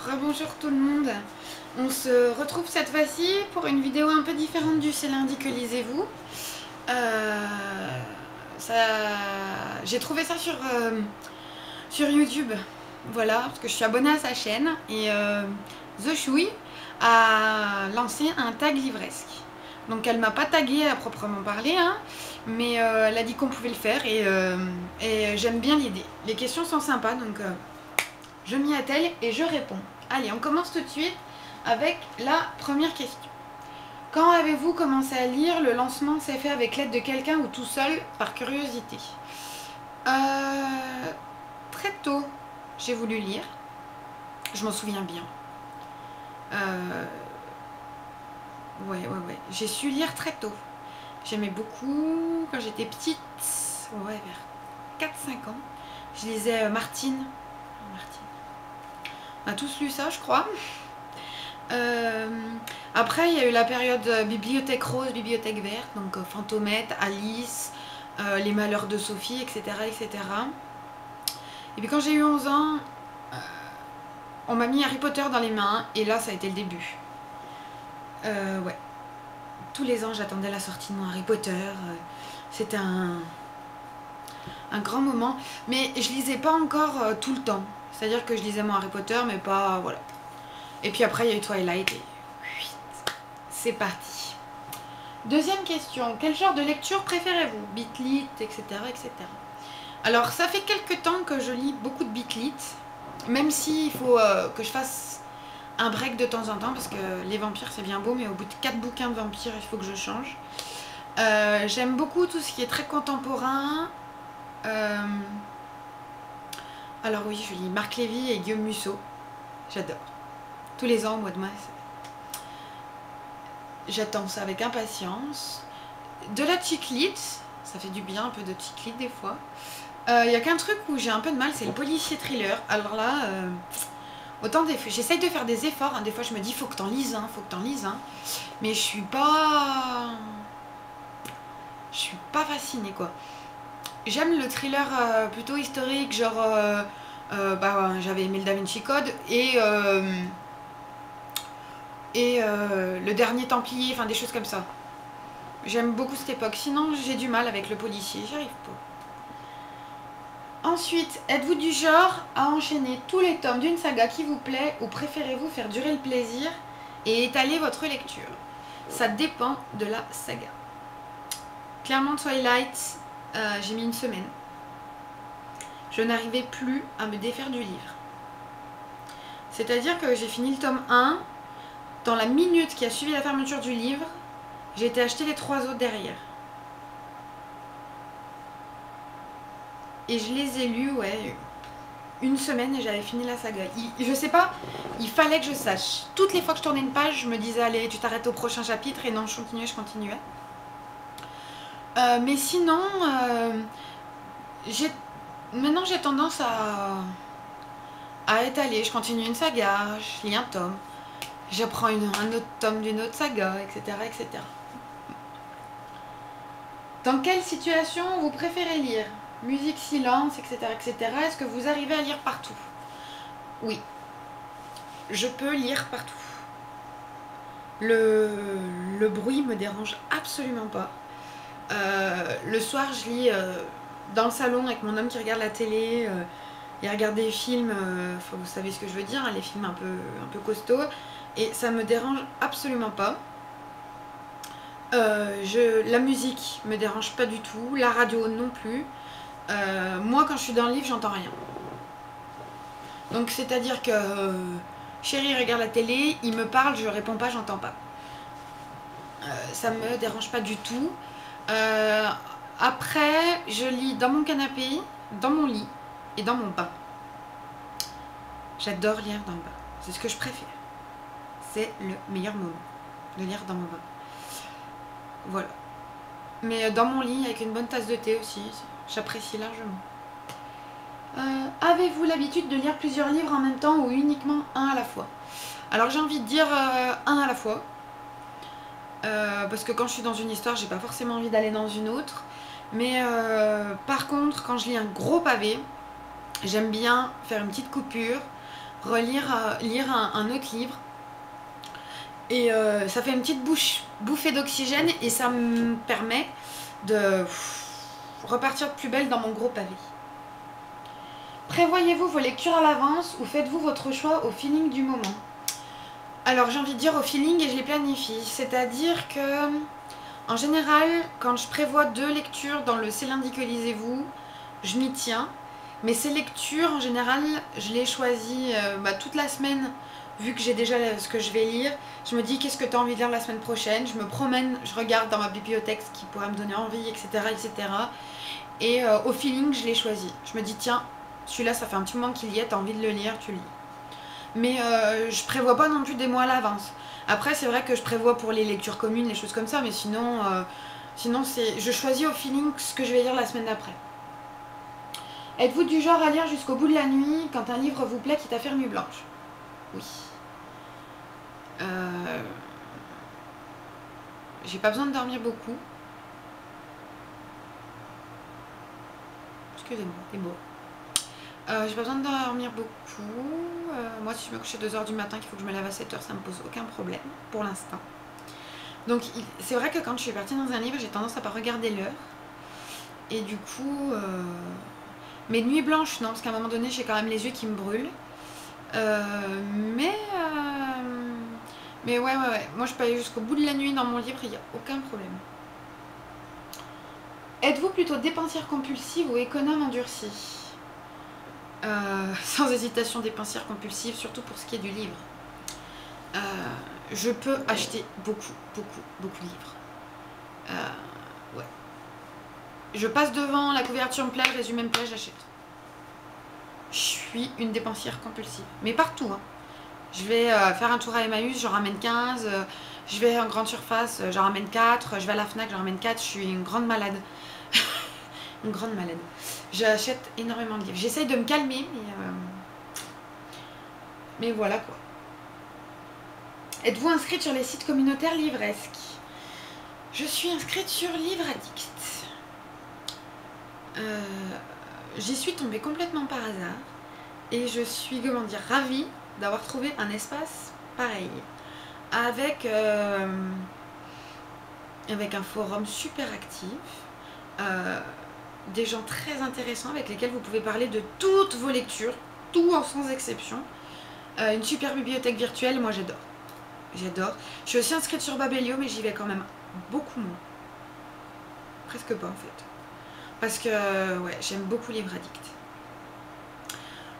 Rebonjour tout le monde. On se retrouve cette fois-ci pour une vidéo un peu différente du C'est lundi que lisez-vous. J'ai trouvé ça sur YouTube. Voilà, parce que je suis abonnée à sa chaîne et The Chouille a lancé un tag livresque. Donc elle m'a pas tagué à proprement parler, hein, mais elle a dit qu'on pouvait le faire et j'aime bien l'idée. Les questions sont sympas, donc je m'y attelle et je réponds. Allez, on commence tout de suite avec la première question. Quand avez-vous commencé à lire? Le lancement s'est fait avec l'aide de quelqu'un ou tout seul par curiosité? Très tôt, j'ai voulu lire. Je m'en souviens bien. Ouais. J'ai su lire très tôt. J'aimais beaucoup quand j'étais petite, ouais, vers 4-5 ans. Je lisais Martine. On a tous lu ça, je crois. Après, il y a eu la période bibliothèque rose, bibliothèque verte, donc Fantomette, Alice, Les Malheurs de Sophie, etc., etc. Et puis quand j'ai eu 11 ans, on m'a mis Harry Potter dans les mains, et là, ça a été le début. Ouais. Tous les ans, j'attendais la sortie de mon Harry Potter. C'était un grand moment. Mais je lisais pas encore tout le temps. C'est-à-dire que je lisais mon Harry Potter, mais pas... Voilà. Et puis après, il y a eu Twilight et... C'est parti. Deuxième question. Quel genre de lecture préférez-vous? Bitlit, etc., etc. Alors, ça fait quelques temps que je lis beaucoup de Bitlit. Même s'il faut que je fasse un break de temps en temps, parce que les vampires, c'est bien beau, mais au bout de 4 bouquins de vampires, il faut que je change. J'aime beaucoup tout ce qui est très contemporain. Alors oui, je lis Marc Lévy et Guillaume Musso. J'adore. Tous les ans au mois de mars. J'attends ça avec impatience. De la chiclite, ça fait du bien un peu de chiclite des fois. Il n'y a qu'un truc où j'ai un peu de mal, c'est le policier thriller. Alors là, autant j'essaye de faire des efforts. Hein. Des fois je me dis faut que t'en lises un, faut que t'en lises un. Mais je suis pas fascinée quoi. J'aime le thriller plutôt historique, genre j'avais aimé le Da Vinci Code et le dernier Templier, enfin des choses comme ça. J'aime beaucoup cette époque, sinon j'ai du mal avec le policier, j'y arrive pas. Ensuite, êtes-vous du genre à enchaîner tous les tomes d'une saga qui vous plaît ou préférez-vous faire durer le plaisir et étaler votre lecture? Ça dépend de la saga. Clairement Twilight, j'ai mis une semaine. Je n'arrivais plus à me défaire du livre. C'est-à-dire que j'ai fini le tome 1, dans la minute qui a suivi la fermeture du livre, j'ai été acheter les 3 autres derrière. Et je les ai lus, ouais, une semaine et j'avais fini la saga. Je sais pas, il fallait que je sache. Toutes les fois que je tournais une page, je me disais, allez, tu t'arrêtes au prochain chapitre, et non, je continuais. Mais sinon, maintenant j'ai tendance à étaler. Je continue une saga, je lis un tome, j'apprends un autre tome d'une autre saga, etc., etc. Dans quelle situation vous préférez lire? Musique, silence, etc., etc. Est-ce que vous arrivez à lire partout? Oui, je peux lire partout. Le bruit me dérange absolument pas. Le soir, je lis dans le salon avec mon homme qui regarde la télé. Il regarde des films, vous savez ce que je veux dire, hein, les films un peu costauds. Et ça me dérange absolument pas. La musique me dérange pas du tout. La radio non plus. Moi, quand je suis dans le livre, j'entends rien. Donc, c'est-à-dire que chéri regarde la télé, il me parle, je réponds pas, j'entends pas. Ça me dérange pas du tout. Après, je lis dans mon canapé, dans mon lit et dans mon bain. J'adore lire dans le bain. C'est ce que je préfère. C'est le meilleur moment de lire dans mon bain. Voilà. Mais dans mon lit, avec une bonne tasse de thé aussi, j'apprécie largement. Avez-vous l'habitude de lire plusieurs livres en même temps ou uniquement un à la fois? Alors j'ai envie de dire un à la fois. Parce que quand je suis dans une histoire, j'ai pas forcément envie d'aller dans une autre. Mais par contre, quand je lis un gros pavé, j'aime bien faire une petite coupure, lire un autre livre. Et ça fait une petite bouffée d'oxygène et ça me permet de repartir de plus belle dans mon gros pavé. Prévoyez-vous vos lectures à l'avance ou faites-vous votre choix au feeling du moment? Alors j'ai envie de dire au feeling et je les planifie. C'est-à-dire que, en général, quand je prévois 2 lectures dans le C'est lundi que lisez-vous, je m'y tiens. Mais ces lectures, en général, je les choisis toute la semaine. Vu que j'ai déjà ce que je vais lire, je me dis qu'est-ce que tu as envie de lire la semaine prochaine. Je me promène, je regarde dans ma bibliothèque ce qui pourrait me donner envie, etc. etc. Et au feeling, je les choisis. Je me dis tiens, celui-là ça fait un petit moment qu'il y est, tu as envie de le lire, tu lis. Mais je prévois pas non plus des mois à l'avance. Après c'est vrai que je prévois pour les lectures communes, les choses comme ça, mais sinon, je choisis au feeling ce que je vais lire la semaine d'après. Êtes-vous du genre à lire jusqu'au bout de la nuit quand un livre vous plaît qui t'a fait nuit blanche? Oui. J'ai pas besoin de dormir beaucoup. Excusez-moi, c'est beau. J'ai pas besoin de dormir beaucoup. Moi, si je me couche à 2h du matin, qu'il faut que je me lève à 7h, ça me pose aucun problème pour l'instant. Donc, c'est vrai que quand je suis partie dans un livre, j'ai tendance à pas regarder l'heure. Et du coup, mes nuits blanches, non, parce qu'à un moment donné, j'ai quand même les yeux qui me brûlent. Mais ouais, moi je peux aller jusqu'au bout de la nuit dans mon livre, il n'y a aucun problème. Êtes-vous plutôt dépensière compulsive ou économe endurcie? Sans hésitation dépensière compulsive, surtout pour ce qui est du livre. Je peux acheter beaucoup de livres. Ouais. Je passe devant, la couverture me plaît, le résumé me plaît, j'achète. Je suis une dépensière compulsive, mais partout, hein. Je vais faire un tour à Emmaüs, j'en ramène 15. Je vais en grande surface, j'en ramène 4. Je vais à la Fnac, j'en ramène 4. Je suis une grande malade. Une grande malade. J'achète énormément de livres. J'essaye de me calmer, mais voilà quoi. Êtes-vous inscrite sur les sites communautaires livresques? Je suis inscrite sur Livre Addict. J'y suis tombée complètement par hasard. Et je suis, comment dire, ravie d'avoir trouvé un espace pareil, avec un forum super actif, des gens très intéressants avec lesquels vous pouvez parler de toutes vos lectures, tout sans exception, une super bibliothèque virtuelle, moi j'adore. J'adore. Je suis aussi inscrite sur Babelio, mais j'y vais quand même beaucoup moins. Presque pas en fait. Parce que ouais, j'aime beaucoup Livre Addict.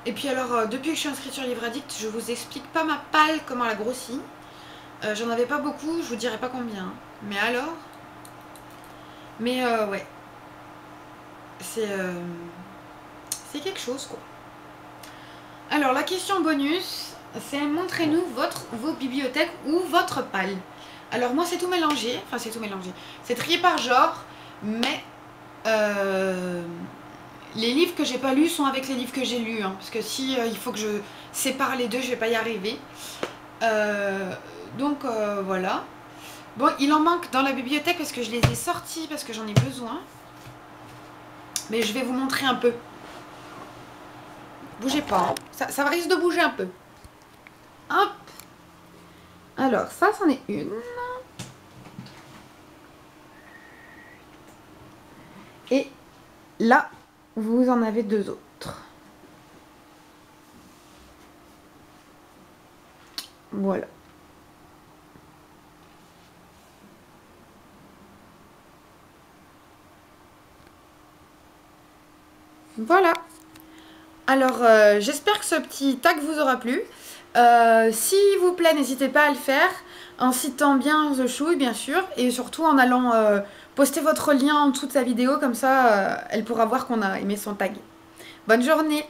Et puis alors, depuis que je suis inscrite sur Livre Addict, je vous explique pas ma palle, comment elle a grossi. J'en avais pas beaucoup, je vous dirai pas combien. Mais alors... Mais ouais. C'est quelque chose quoi. Alors la question bonus, c'est montrez-nous vos bibliothèques ou votre palle. Alors moi c'est tout mélangé, enfin c'est tout mélangé. C'est trié par genre, mais... les livres que j'ai pas lus sont avec les livres que j'ai lus, hein, parce que si il faut que je sépare les deux, je vais pas y arriver. Donc voilà. Bon, il en manque dans la bibliothèque parce que je les ai sortis, parce que j'en ai besoin. Mais je vais vous montrer un peu. Bougez pas, hein. Ça risque de bouger un peu. Hop. Alors, ça, c'en est une. Et là, vous en avez 2 autres. Voilà. Voilà. Alors, j'espère que ce petit tag vous aura plu. S'il vous plaît, n'hésitez pas à le faire en citant bien The Chouille, bien sûr, et surtout en allant poster votre lien en dessous de sa vidéo, comme ça, elle pourra voir qu'on a aimé son tag. Bonne journée!